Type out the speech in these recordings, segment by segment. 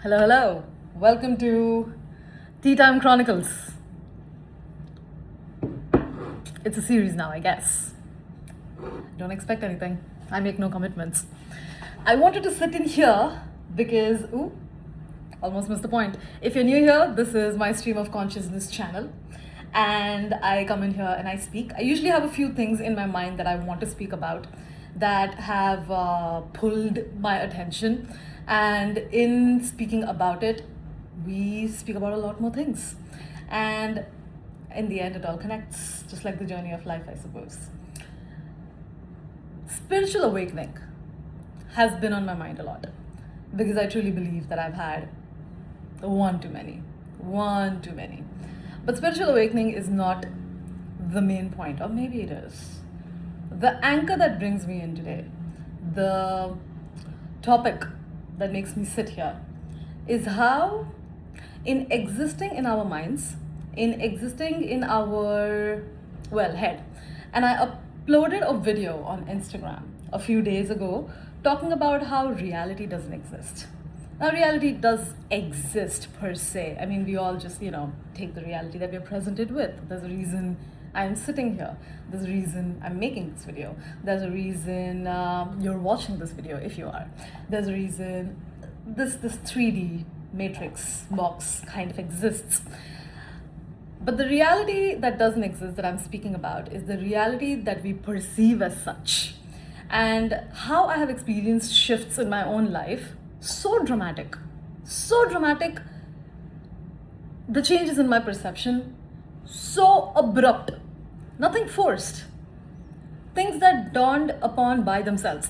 Hello, hello. Welcome to Tea Time Chronicles. It's a series now, I guess. Don't expect anything. I make no commitments. I wanted to sit in here because, almost missed the point. If you're new here, this is my stream of consciousness channel. And I come in here and I speak. I usually have a few things in my mind that I want to speak about that have pulled my attention. And in speaking about it, we speak about a lot more things. And in the end, it all connects, just like the journey of life, I suppose. Spiritual awakening has been on my mind a lot because I truly believe that I've had one too many. But spiritual awakening is not the main point, or maybe it is. The anchor that brings me in today, the topic that makes me sit here, is how in existing in our minds, in existing in our, head. And I uploaded a video on Instagram a few days ago talking about how reality doesn't exist. Now, reality does exist per se. I mean, we all just, take the reality that we're presented with. There's a reason I'm sitting here. There's a reason I'm making this video. There's a reason you're watching this video if you are. There's a reason this 3D matrix box kind of exists. But the reality that doesn't exist that I'm speaking about is the reality that we perceive as such. And how I have experienced shifts in my own life, so dramatic, the changes in my perception, so abrupt, nothing forced, things that dawned upon by themselves,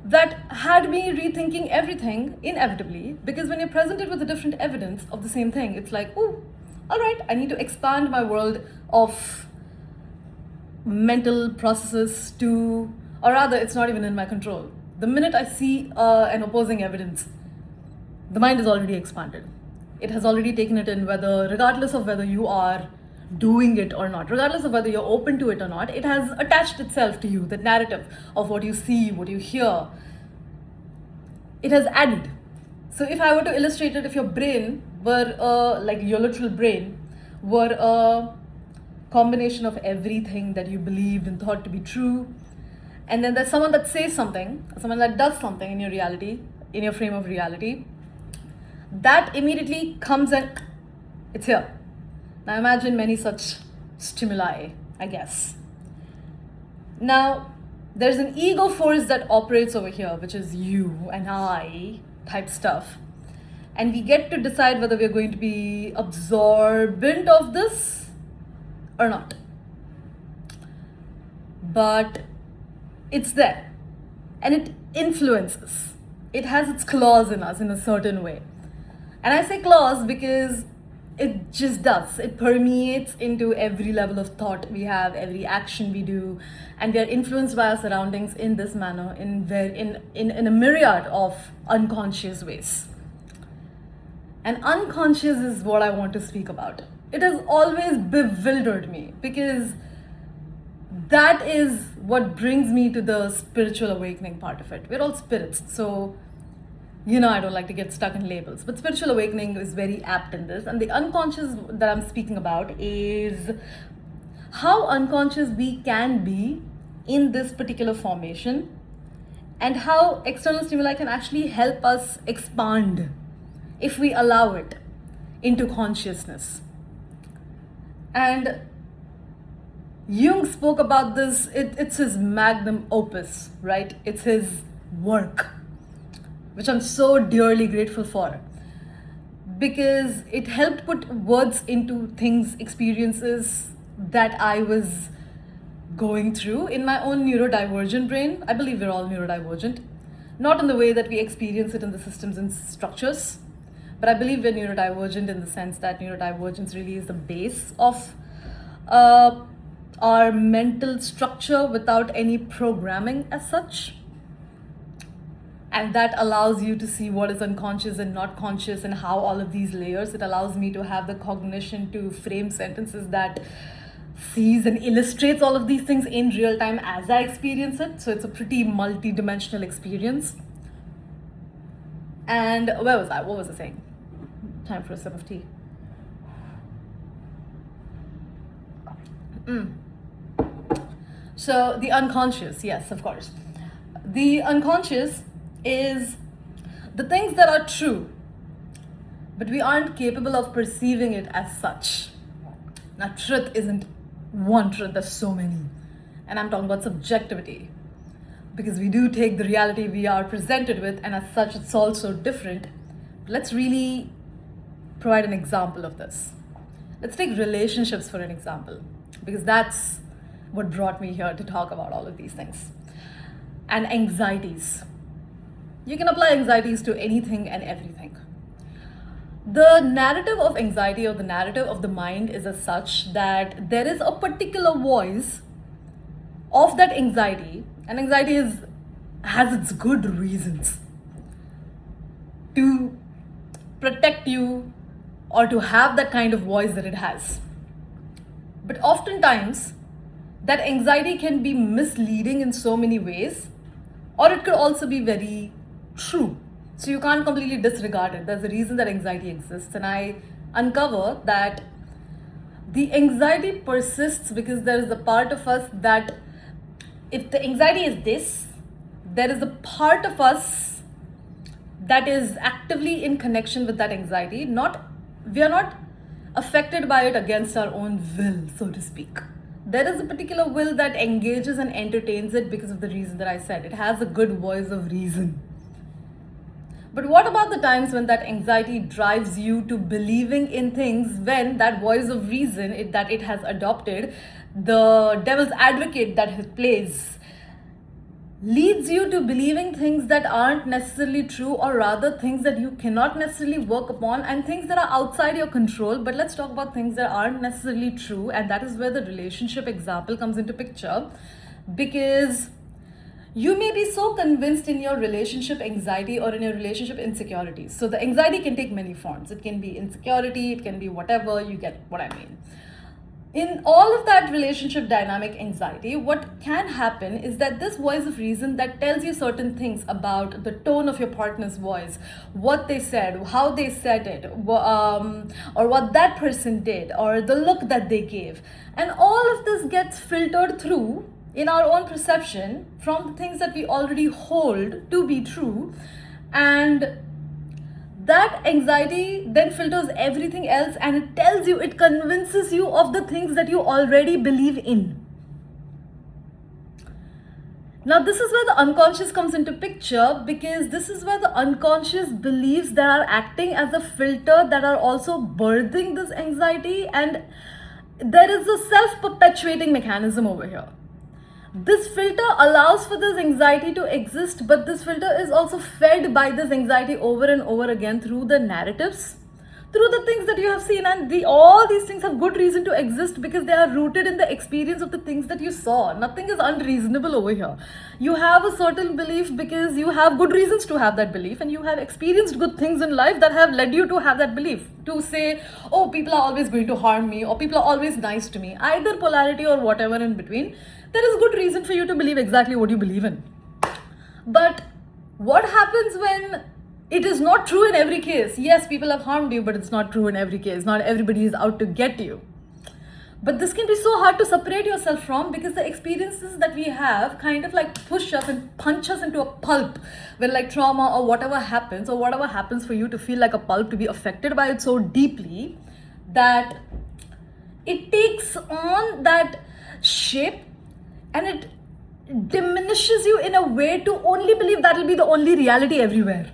that had me rethinking everything inevitably, because when you're presented with a different evidence of the same thing, it's like, oh, all right, I need to expand my world of mental processes to, or rather, it's not even in my control. The minute I see an opposing evidence, the mind is already expanded. It has already taken it in, regardless of whether you are doing it or not, regardless of whether you're open to it or not, it has attached itself to you, the narrative of what you see, what you hear. It has added. So if I were to illustrate it, if your brain were, like your literal brain, were a combination of everything that you believed and thought to be true, and then there's someone that says something, someone that does something in your reality, in your frame of reality, that immediately comes and it's here. Now imagine many such stimuli, I guess. Now, there's an ego force that operates over here, which is you and I type stuff. And we get to decide whether we're going to be absorbent of this or not. But it's there. And it influences. It has its claws in us in a certain way. And I say claws because it just does. It permeates into every level of thought we have, every action we do, and we are influenced by our surroundings in this manner, in a myriad of unconscious ways. And unconscious is what I want to speak about. It has always bewildered me because that is what brings me to the spiritual awakening part of it. We're all spirits, so I don't like to get stuck in labels, but spiritual awakening is very apt in this. And the unconscious that I'm speaking about is how unconscious we can be in this particular formation and how external stimuli can actually help us expand if we allow it into consciousness. And Jung spoke about this, it's his magnum opus, right? It's his work, which I'm so dearly grateful for, because it helped put words into things, experiences that I was going through in my own neurodivergent brain. I believe we're all neurodivergent, not in the way that we experience it in the systems and structures, but I believe we're neurodivergent in the sense that neurodivergence really is the base of our mental structure without any programming as such. And that allows you to see what is unconscious and not conscious and how all of these layers. It allows me to have the cognition to frame sentences that sees and illustrates all of these things in real time as I experience it. So it's a pretty multi-dimensional experience. And where was I? What was I saying? Time for a sip of tea. So the unconscious, yes, of course. The unconscious is the things that are true, but we aren't capable of perceiving it as such. Now, truth isn't one truth, there's so many. And I'm talking about subjectivity. Because we do take the reality we are presented with, and as such, it's also different. Let's really provide an example of this. Let's take relationships for an example, because that's what brought me here to talk about all of these things. And anxieties. You can apply anxieties to anything and everything. The narrative of anxiety or the narrative of the mind is as such that there is a particular voice of that anxiety, and anxiety has its good reasons to protect you or to have that kind of voice that it has. But oftentimes, that anxiety can be misleading in so many ways, or it could also be very true. So you can't completely disregard it. There's a reason that anxiety exists. And I uncover that the anxiety persists because there is a part of us that, if the anxiety is this, there is a part of us that is actively in connection with that anxiety. We are not affected by it against our own will, so to speak. There is a particular will that engages and entertains it because of the reason that I said. It has a good voice of reason. But what about the times when that anxiety drives you to believing in things, when that voice of reason that it has adopted, the devil's advocate that it plays, leads you to believing things that aren't necessarily true, or rather things that you cannot necessarily work upon, and things that are outside your control. But let's talk about things that aren't necessarily true, and that is where the relationship example comes into picture. Because you may be so convinced in your relationship anxiety or in your relationship insecurities. So the anxiety can take many forms. It can be insecurity, it can be whatever, you get what I mean. In all of that relationship dynamic anxiety, what can happen is that this voice of reason that tells you certain things about the tone of your partner's voice, what they said, how they said it, or what that person did, or the look that they gave. And all of this gets filtered through in our own perception from the things that we already hold to be true. And that anxiety then filters everything else, and it tells you, it convinces you of the things that you already believe in. Now, this is where the unconscious comes into picture, because this is where the unconscious beliefs that are acting as a filter that are also birthing this anxiety, and there is a self-perpetuating mechanism over here. This filter allows for this anxiety to exist, but this filter is also fed by this anxiety over and over again through the narratives, through the things that you have seen. And all these things have good reason to exist because they are rooted in the experience of the things that you saw. Nothing is unreasonable over here. You have a certain belief because you have good reasons to have that belief, and you have experienced good things in life that have led you to have that belief. To say, oh, people are always going to harm me, or people are always nice to me, either polarity or whatever in between, there is good reason for you to believe exactly what you believe in. But what happens when it is not true in every case? Yes, people have harmed you, but it's not true in every case. Not everybody is out to get you. But this can be so hard to separate yourself from, because the experiences that we have kind of like push us and punch us into a pulp, when like trauma or whatever happens for you to feel like a pulp, to be affected by it so deeply that it takes on that shape, and it diminishes you in a way to only believe that will be the only reality everywhere.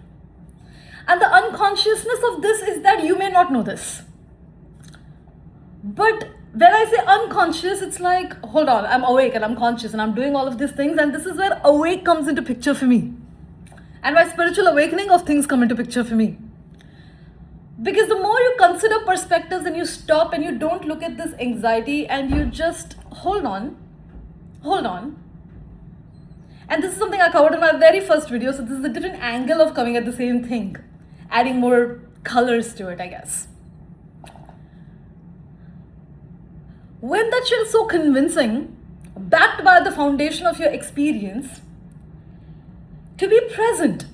And the unconsciousness of this is that you may not know this. But when I say unconscious, it's like, hold on, I'm awake and I'm conscious and I'm doing all of these things, and this is where awake comes into picture for me. And my spiritual awakening of things come into picture for me. Because the more you consider perspectives and you stop and you don't look at this anxiety and you just hold on. And this is something I covered in my very first video, so this is a different angle of coming at the same thing, adding more colors to it, I guess. When that shit is so convincing, backed by the foundation of your experience, to be present,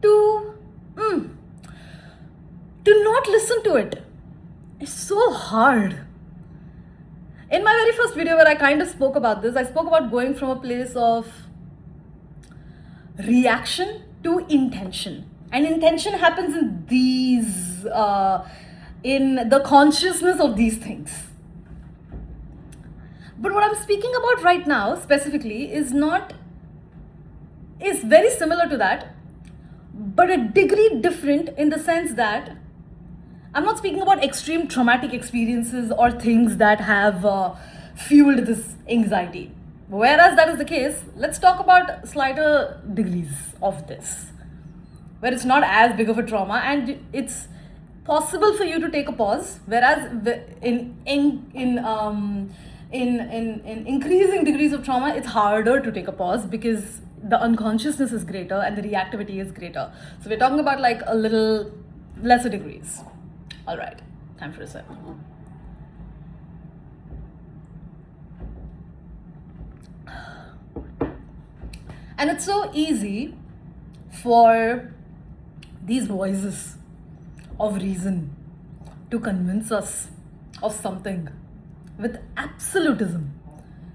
to to not listen to it. It's so hard. In my very first video where I kind of spoke about this, I spoke about going from a place of reaction to intention. And intention happens in these, in the consciousness of these things. But what I'm speaking about right now specifically is very similar to that, but a degree different in the sense that I'm not speaking about extreme traumatic experiences or things that have fueled this anxiety. Whereas that is the case, let's talk about slighter degrees of this, where it's not as big of a trauma and it's possible for you to take a pause. Whereas in increasing degrees of trauma, it's harder to take a pause because the unconsciousness is greater and the reactivity is greater. So we're talking about like a little lesser degrees. All right, time for a sip. And it's so easy for these voices of reason to convince us of something with absolutism.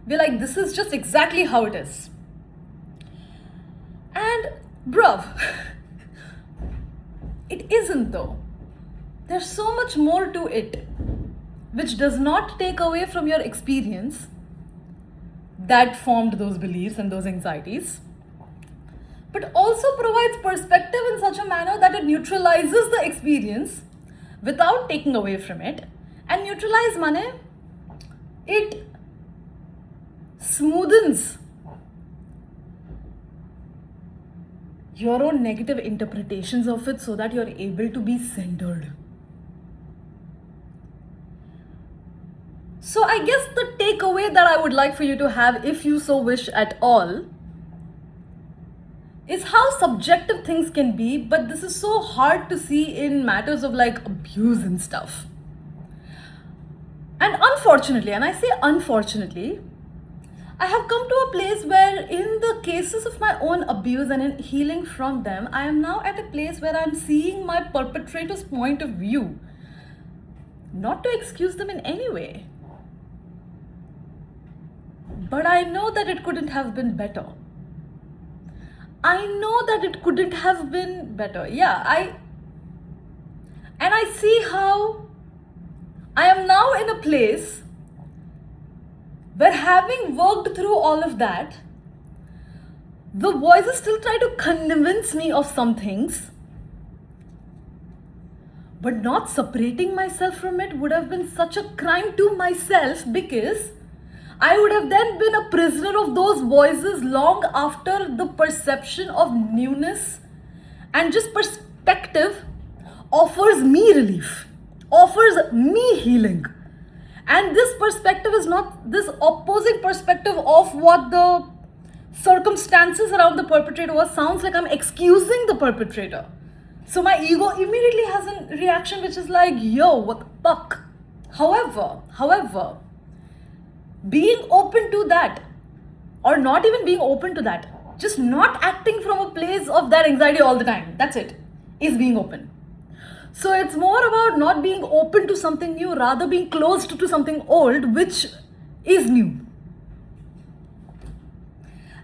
We're like, this is just exactly how it is. And bruv, it isn't though. There's so much more to it, which does not take away from your experience that formed those beliefs and those anxieties, but also provides perspective in such a manner that it neutralizes the experience without taking away from it. And neutralize mane, it smoothens your own negative interpretations of it so that you're able to be centered. So I guess the takeaway that I would like for you to have, if you so wish at all, is how subjective things can be, but this is so hard to see in matters of like abuse and stuff. And unfortunately, and I say unfortunately, I have come to a place where in the cases of my own abuse and in healing from them, I am now at a place where I'm seeing my perpetrator's point of view. Not to excuse them in any way, but I know that it couldn't have been better. I know that it couldn't have been better. Yeah, I see how I am now in a place where, having worked through all of that, the voices still try to convince me of some things, but not separating myself from it would have been such a crime to myself, because I would have then been a prisoner of those voices long after the perception of newness and just perspective offers me relief, offers me healing. And this perspective is not this opposing perspective of what the circumstances around the perpetrator was. Sounds like I'm excusing the perpetrator. So my ego immediately has a reaction which is like, yo, what the fuck? However, being open to that, or not even being open to that, just not acting from a place of that anxiety all the time, that's it, is being open. So it's more about not being open to something new, rather being closed to something old, which is new.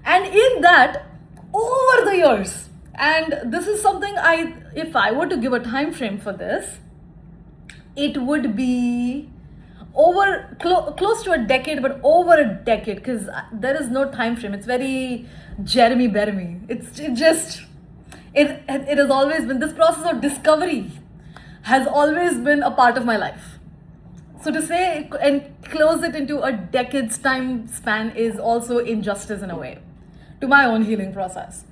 And in that, over the years, and this is something if I were to give a time frame for this, it would be over close to a decade, but over a decade, because there is no time frame. It's very Jeremy Beremy. It has always been, this process of discovery has always been a part of my life. So to say and close it into a decade's time span is also injustice in a way to my own healing process.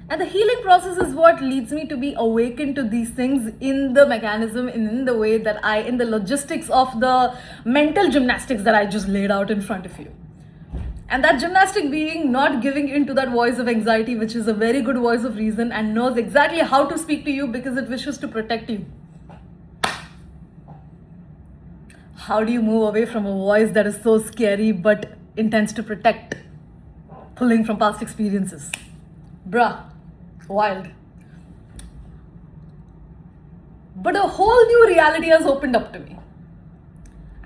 And the healing process is what leads me to be awakened to these things in the mechanism, in the way that in the logistics of the mental gymnastics that I just laid out in front of you. And that gymnastic being not giving in to that voice of anxiety, which is a very good voice of reason and knows exactly how to speak to you because it wishes to protect you. How do you move away from a voice that is so scary but intends to protect, pulling from past experiences? Bruh, wild. but a whole new reality has opened up to me.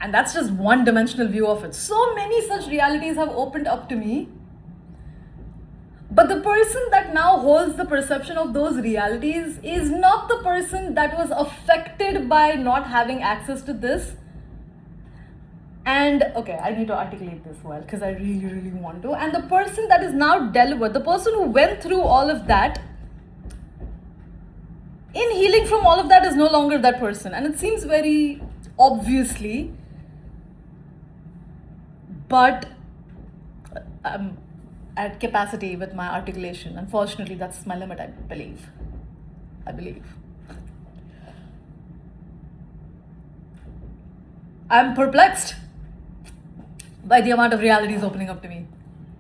And that's just one dimensional view of it. So many such realities have opened up to me. But the person that now holds the perception of those realities is not the person that was affected by not having access to this. And okay, I need to articulate this well because I really, really want to. And the person that is now delivered, the person who went through all of that, in healing from all of that, is no longer that person. And it seems very obviously, but I'm at capacity with my articulation. Unfortunately, that's my limit, I believe. I'm perplexed by the amount of realities opening up to me.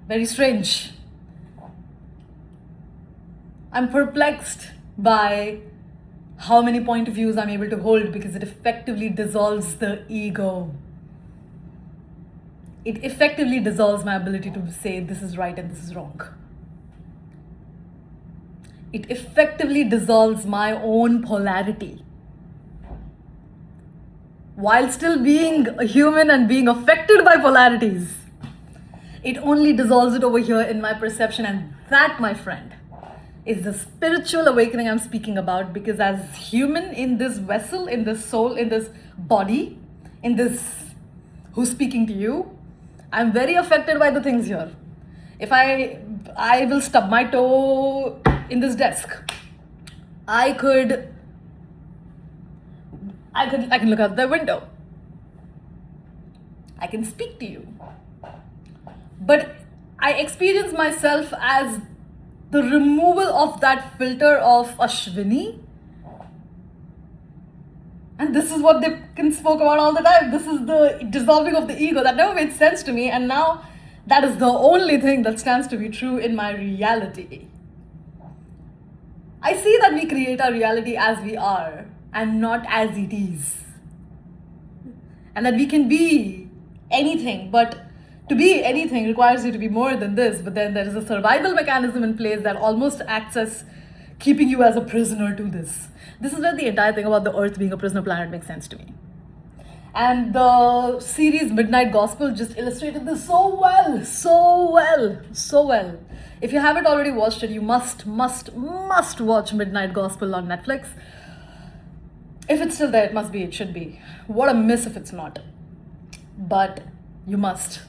Very strange. I'm perplexed by how many point of views I'm able to hold because it effectively dissolves the ego. It effectively dissolves my ability to say this is right and this is wrong. It effectively dissolves my own polarity. While still being a human and being affected by polarities, it only dissolves it over here in my perception. And that, my friend, is the spiritual awakening I'm speaking about. Because as human in this vessel, in this soul, in this body, in this who's speaking to you, I'm very affected by the things here. If I will stub my toe in this desk, I can look out the window. I can speak to you. But I experience myself as the removal of that filter of Ashwini. And this is what they can spoke about all the time. This is the dissolving of the ego. That never made sense to me. And now that is the only thing that stands to be true in my reality. I see that we create our reality as we are and not as it is. And that we can be anything, but to be anything requires you to be more than this. But then there is a survival mechanism in place that almost acts as keeping you as a prisoner to this. This is where the entire thing about the Earth being a prisoner planet makes sense to me. And the series Midnight Gospel just illustrated this so well. If you haven't already watched it, you must watch Midnight Gospel on Netflix. If it's still there, it should be. What a miss if it's not. But you must.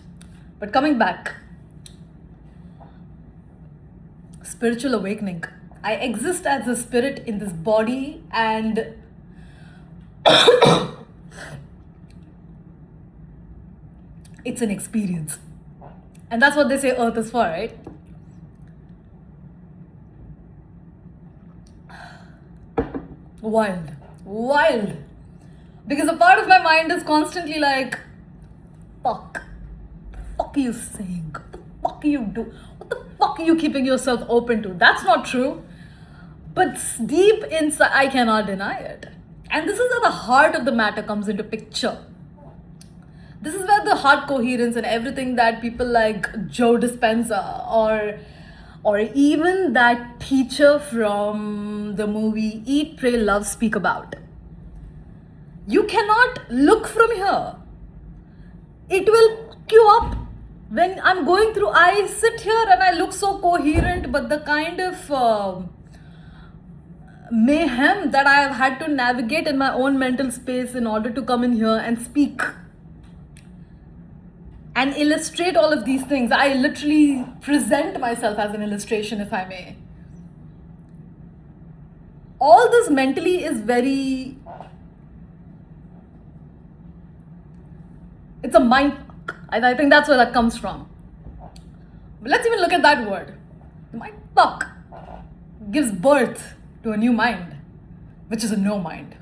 But coming back, spiritual awakening. I exist as a spirit in this body, and it's an experience. And that's what they say Earth is for, right? Wild. Because a part of my mind is constantly like, fuck are you saying? What the fuck are you doing? What the fuck are you keeping yourself open to? That's not true. But deep inside, I cannot deny it. And this is where the heart of the matter comes into picture. This is where the heart coherence and everything that people like Joe Dispenza or even that teacher from the movie Eat, Pray, Love speak about. You cannot look from here. It will fuck you up. When I'm going through, I sit here and I look so coherent, but the kind of mayhem that I have had to navigate in my own mental space in order to come in here and speak and illustrate all of these things. I literally present myself as an illustration, if I may. All this mentally is very... It's a mind fuck. I think that's where that comes from. But let's even look at that word. The mind fuck gives birth to a new mind, which is a no mind.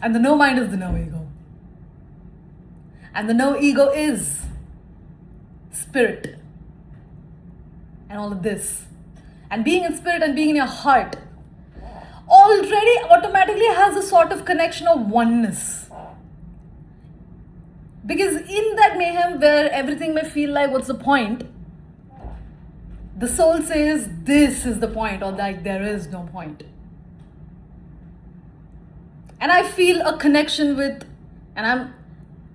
And the no mind is the no ego. And the no ego is spirit. And all of this. And being in spirit and being in your heart already automatically has a sort of connection of oneness. Because in that mayhem where everything may feel like, what's the point? The soul says, this is the point, or like, there is no point. And I feel a connection with, and I'm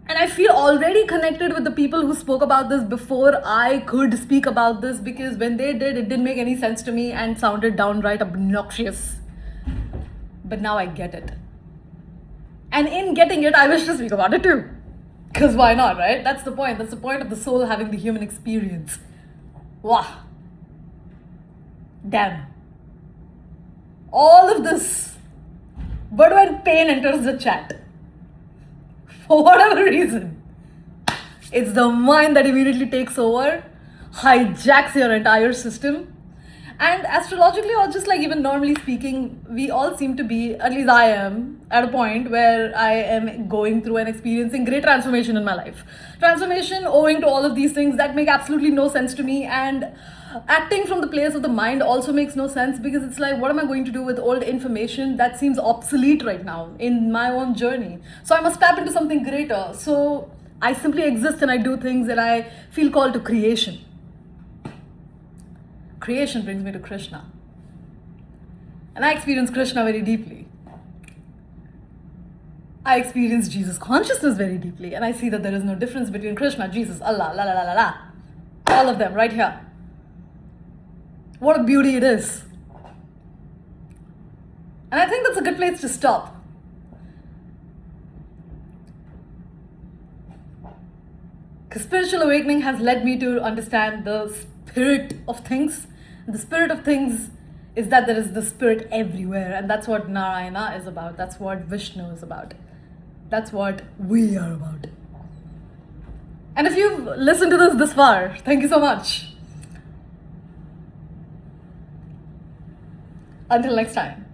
and I feel already connected with the people who spoke about this before I could speak about this, because when they did, it didn't make any sense to me and sounded downright obnoxious. But now I get it. And in getting it, I wish to speak about it too. Because why not, right? That's the point. That's the point of the soul having the human experience. Wow. Damn. All of this. But when pain enters the chat, for whatever reason, it's the mind that immediately takes over, hijacks your entire system. And astrologically, or just like even normally speaking, we all seem to be, at least I am, at a point where I am going through and experiencing great transformation in my life. Transformation owing to all of these things that make absolutely no sense to me. And acting from the place of the mind also makes no sense, because it's like, what am I going to do with old information that seems obsolete right now in my own journey? So I must tap into something greater. So I simply exist and I do things, and I feel called to creation. Creation brings me to Krishna. And I experience Krishna very deeply. I experience Jesus consciousness very deeply. And I see that there is no difference between Krishna, Jesus, Allah, la la la la la. All of them right here. What a beauty it is. And I think that's a good place to stop. Because spiritual awakening has led me to understand the spirit of things. The spirit of things is that there is the spirit everywhere. And that's what Narayana is about. That's what Vishnu is about. That's what we are about. And if you've listened to this far, thank you so much. Until next time.